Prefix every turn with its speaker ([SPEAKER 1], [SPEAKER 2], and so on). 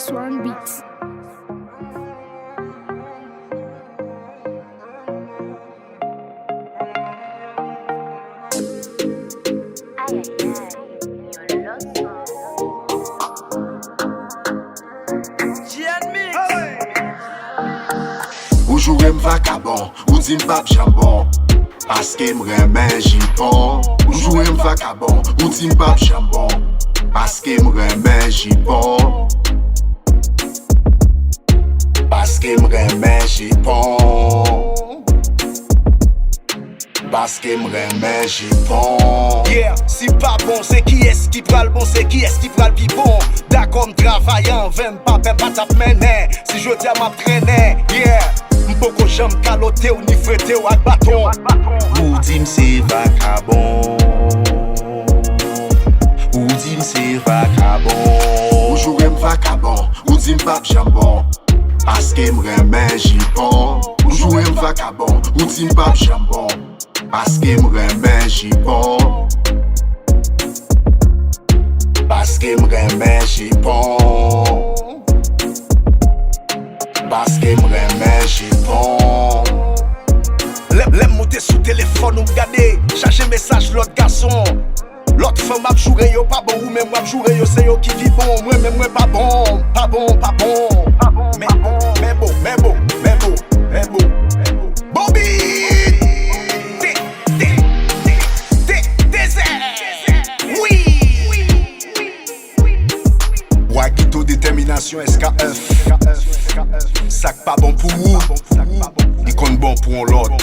[SPEAKER 1] Swan Beats.
[SPEAKER 2] Ou jouer vagabond, ou din pap jambon, paske m'remen jipon. Ou jouer vagabond, ou din pap jambon, paske m'remen jipon. Paske m'remen jipon. Paske m'remen jipon.
[SPEAKER 3] Yeah, si pas bon, c'est qui est-ce qui pral bon, c'est qui est-ce qui pral pi bon. D'accord, m'travaillant, vem pas tap mené. Si je dis à ma traîner, yeah. M'poko jam kalote ou ni frete ou ak baton.
[SPEAKER 2] Ou dim se vagabond. Ou dim se vagabond. Ou jouer vagabond, ou dim pap jambon, paske m'remen jipon. Ou jouer vagabond, ou dim pap jambon, paske m'remen jipon. Paske m'remen jipon. Paske m'remen jipon.
[SPEAKER 3] Lem monte sous téléphone ou m'gade, chache message l'autre garçon. L'autre femme m'a joué yo pas bon, ou même m'a joué yo c'est yo qui vit bon. Moi même moi pas bon, pas bon, pas bon. Mais beau, mais beau, mais beau, mais beau. Bobby! Wagito détermination SKF. Sac pas bon pour vous, il compte bon pour l'autre.